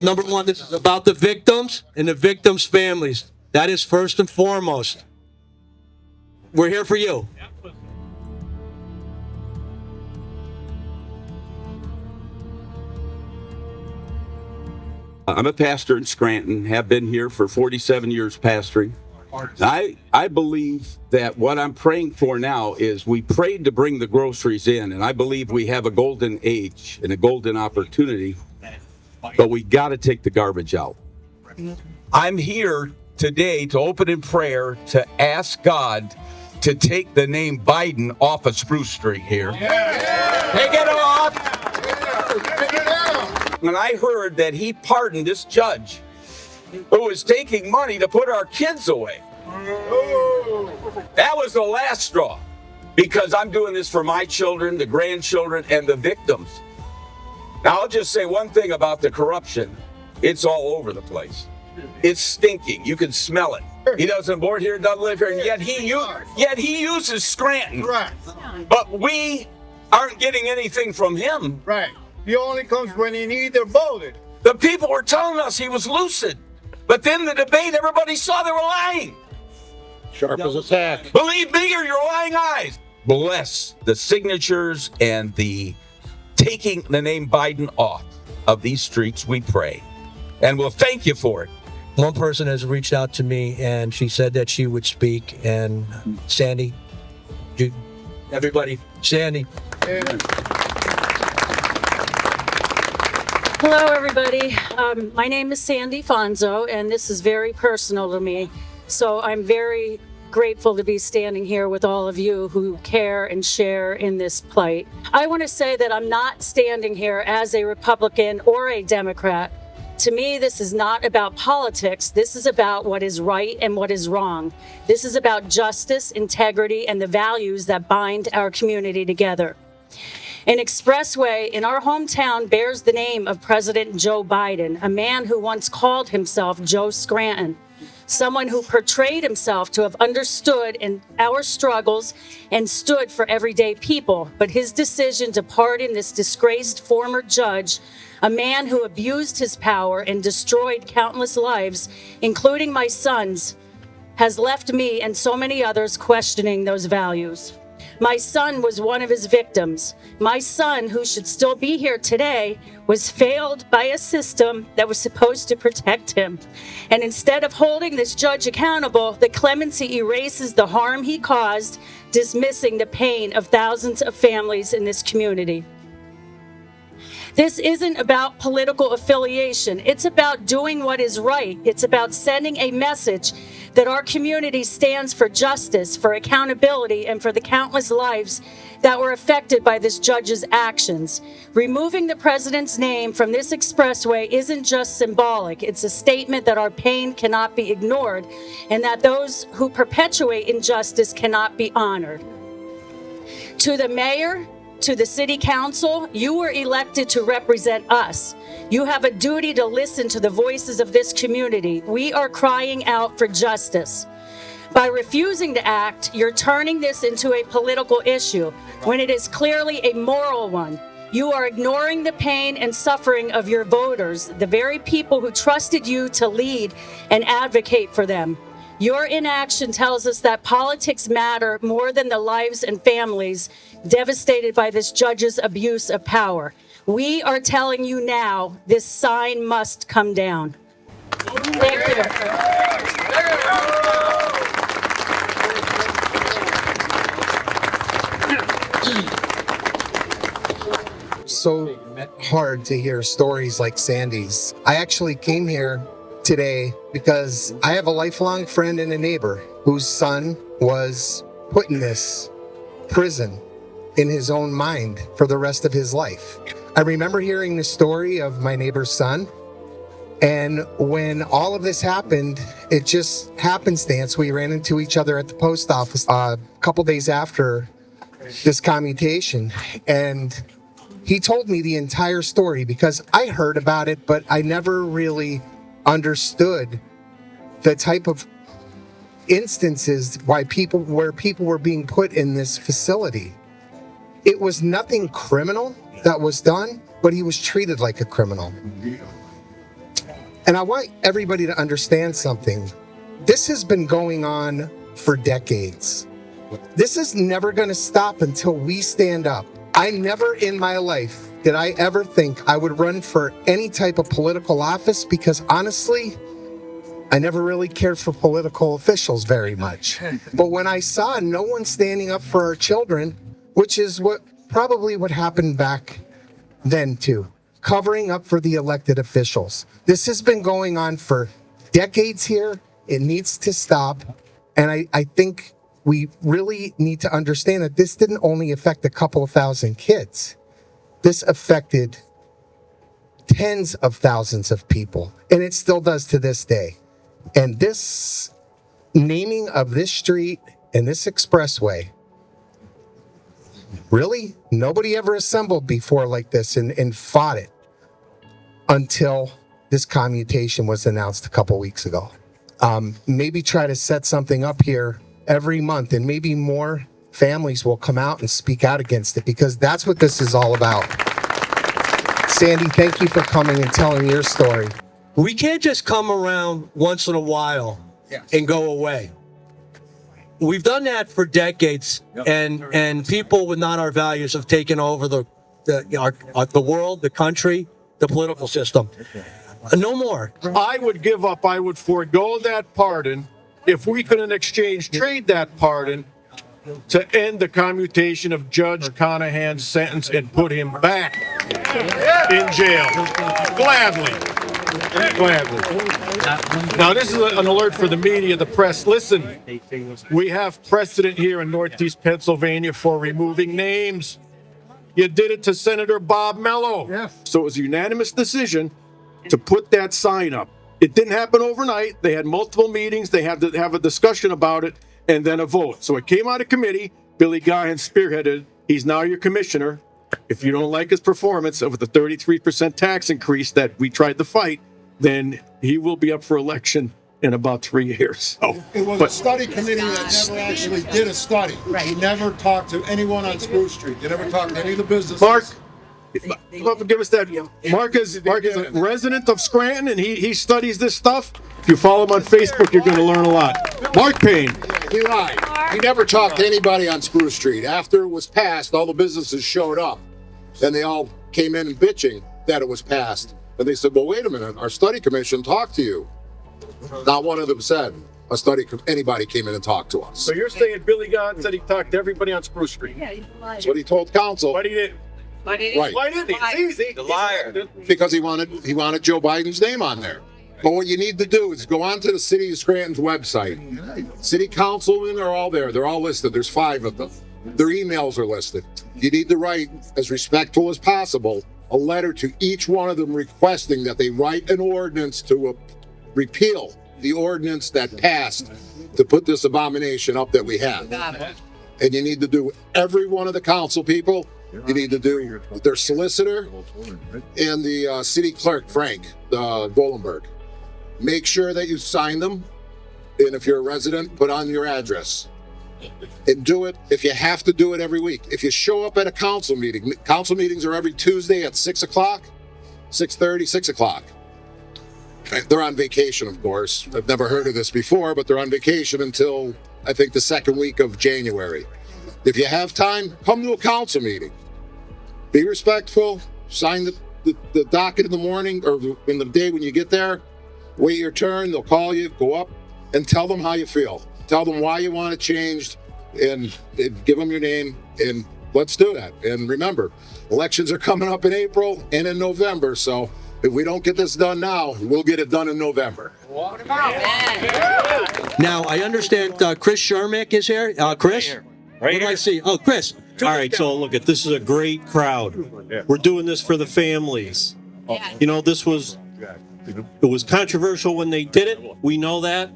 Number one, this is about the victims and the victims' families. That is first and foremost. We're here for you. I'm a pastor in Scranton, have been here for 47 years pastoring. I believe that what I'm praying for now is we prayed to bring the groceries in, and I believe we have a golden age and a golden opportunity, but we got to take the garbage out. I'm here today to open in prayer to ask God to take the name Biden off of Spruce Street here. Take it off! And I heard that he pardoned this judge who was taking money to put our kids away. That was the last straw, because I'm doing this for my children, the grandchildren, and the victims. Now, I'll just say one thing about the corruption. It's all over the place. It's stinking. You can smell it. He doesn't board here, doesn't live here, and yet he uses Scranton. Right. But we aren't getting anything from him. Right. He only comes when he needs or voted. The people were telling us he was lucid. But then the debate, everybody saw they were lying. Sharp as a tack. Believe me or your lying eyes. Bless the signatures and the taking the name Biden off of these streets, we pray. And we'll thank you for it. One person has reached out to me and she said that she would speak. And Sandy, everybody, Sandy. Hello, everybody. My name is Sandy Fonzo, and this is very personal to me. So I'm very grateful to be standing here with all of you who care and share in this plight. I want to say that I'm not standing here as a Republican or a Democrat. To me, this is not about politics. This is about what is right and what is wrong. This is about justice, integrity, and the values that bind our community together. An expressway in our hometown bears the name of President Joe Biden, a man who once called himself Joe Scranton, someone who portrayed himself to have understood in our struggles and stood for everyday people. But his decision to pardon this disgraced former judge, a man who abused his power and destroyed countless lives, including my son's, has left me and so many others questioning those values. My son was one of his victims. My son, who should still be here today, was failed by a system that was supposed to protect him. And instead of holding this judge accountable, the clemency erases the harm he caused, dismissing the pain of thousands of families in this community. This isn't about political affiliation. It's about doing what is right. It's about sending a message that our community stands for justice, for accountability, and for the countless lives that were affected by this judge's actions. Removing the president's name from this expressway isn't just symbolic. It's a statement that our pain cannot be ignored and that those who perpetuate injustice cannot be honored. To the mayor, to the city council, you were elected to represent us. You have a duty to listen to the voices of this community. We are crying out for justice. By refusing to act, you're turning this into a political issue when it is clearly a moral one. You are ignoring the pain and suffering of your voters, the very people who trusted you to lead and advocate for them. Your inaction tells us that politics matter more than the lives and families devastated by this judge's abuse of power. We are telling you now, this sign must come down. Thank you. So hard to hear stories like Sandy's. I actually came here today because I have a lifelong friend and a neighbor whose son was put in this prison in his own mind for the rest of his life. I remember hearing the story of my neighbor's son, and when all of this happened, it just happenstance. We ran into each other at the post office a couple days after this commutation, and he told me the entire story because I heard about it, but I never really understood the type of instances where people were being put in this facility. It was nothing criminal that was done, but he was treated like a criminal. And I want everybody to understand something. This has been going on for decades. This is never going to stop until we stand up. I never in my life did I ever think I would run for any type of political office because honestly, I never really cared for political officials very much. But when I saw no one standing up for our children, which is what happened back then too, covering up for the elected officials. This has been going on for decades here. It needs to stop. And I think we really need to understand that this didn't only affect a couple of thousand kids. This affected tens of thousands of people, and it still does to this day. And this naming of this street and this expressway, really, nobody ever assembled before like this and fought it until this commutation was announced a couple weeks ago. Maybe try to set something up here every month, and maybe more families will come out and speak out against it, because that's what this is all about. Sandy, thank you for coming and telling your story. We can't just come around once in a while and go away. We've done that for decades, and people with not our values have taken over the world, the country, the political system. No more. I would give up, I would forego that pardon if we could in exchange trade that pardon to end the commutation of Judge Conahan's sentence and put him back in jail. Gladly. Now, this is an alert for the media, the press. Listen, we have precedent here in Northeast Pennsylvania for removing names. You did it to Senator Bob Mello. Yes. So it was a unanimous decision to put that sign up. It didn't happen overnight. They had multiple meetings. They had to have a discussion about it and then a vote. So it came out of committee. Billy Guyan spearheaded. He's now your commissioner. If you don't like his performance of the 33% tax increase that we tried to fight, then he will be up for election in about 3 years. So, It was a study committee that never actually did a study. Right. He never talked to anyone on Spruce Street. They never talked to any of the businesses. Mark, give us that. Mark is a resident of Scranton, and he studies this stuff. If you follow him on Facebook, you're going to learn a lot. Mark Payne. He lied. He never talked to anybody on Spruce Street. After it was passed, all the businesses showed up, and they all came in bitching that it was passed. And they said, well, wait a minute, our study commission talked to you. Not one of them said anybody came in and talked to us. So you're saying Billy Guyan said he talked to everybody on Spruce Street? Yeah, he's a liar. That's what he told council. But he didn't. Right. Why didn't he? It's easy. The liar. Because he wanted Joe Biden's name on there. But what you need to do is go onto the City of Scranton's website. City councilmen are all there. They're all listed. There's 5 of them. Their emails are listed. You need to write, as respectful as possible, a letter to each one of them requesting that they write an ordinance to repeal the ordinance that passed to put this abomination up that we have. And you need to do every one of the council people. You need to do their solicitor and the city clerk, Frank Golenberg. Make sure that you sign them. And if you're a resident, put on your address. And do it if you have to do it every week. If you show up at a council meetings are every Tuesday at 6 o'clock, 6:30, 6 o'clock. They're on vacation, of course. I've never heard of this before, but they're on vacation until I think the second week of January. If you have time, come to a council meeting. Be respectful, sign the docket in the morning or in the day when you get there. Wait your turn, they'll call you, go up and tell them how you feel. Tell them why you want it changed and give them your name, and let's do that. And remember, elections are coming up in April and in November, so if we don't get this done now, we'll get it done in November. Now, I understand Chris Shermick is here. Chris? What do I see? Oh, Chris. All right, so look, this is a great crowd. We're doing this for the families. You know, it was controversial when they did it. We know that.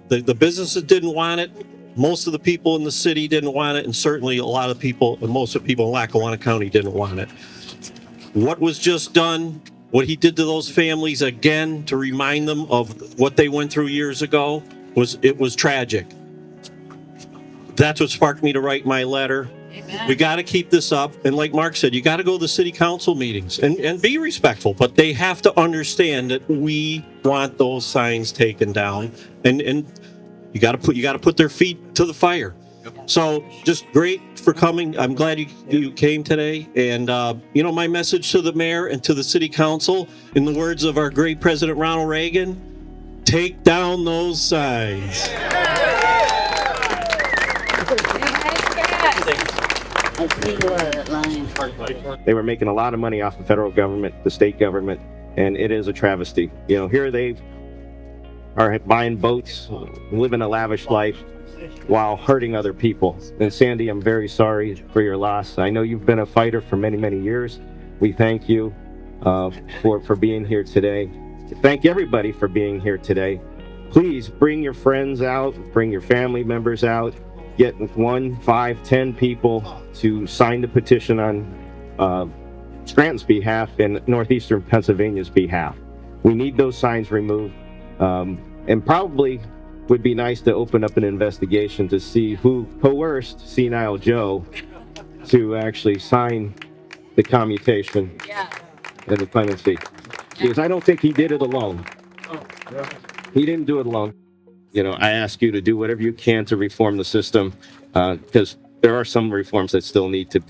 The businesses didn't want it. Most of the people in the city didn't want it, and certainly a lot of people, and most of the people in Lackawanna County didn't want it. What was just done, what he did to those families again to remind them of what they went through years ago, was tragic. That's what sparked me to write my letter. We got to keep this up. And like Mark said, you got to go to the city council meetings and be respectful, but they have to understand that we want those signs taken down, and you got to put their feet to the fire. So just great for coming. I'm glad you came today. And, my message to the mayor and to the city council, in the words of our great President Ronald Reagan, take down those signs. They were making a lot of money off the federal government, the state government, and it is a travesty. Here they are buying boats, living a lavish life while hurting other people. And Sandy, I'm very sorry for your loss. I know you've been a fighter for many, many years. We thank you for being here today. Thank everybody for being here today. Please bring your friends out, bring your family members out, get 1, 5, 10 people to sign the petition on Scranton's behalf and northeastern Pennsylvania's behalf. We need those signs removed, and probably would be nice to open up an investigation to see who coerced Senile Joe to actually sign the commutation and the clemency. Because I don't think he did it alone. He didn't do it alone. I ask you to do whatever you can to reform the system, because there are some reforms that still need to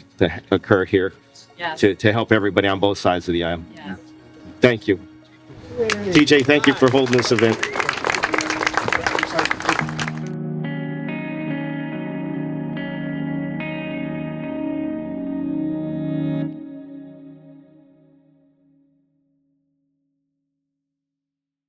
occur here to help everybody on both sides of the aisle. Thank you. TJ, thank you for holding this event.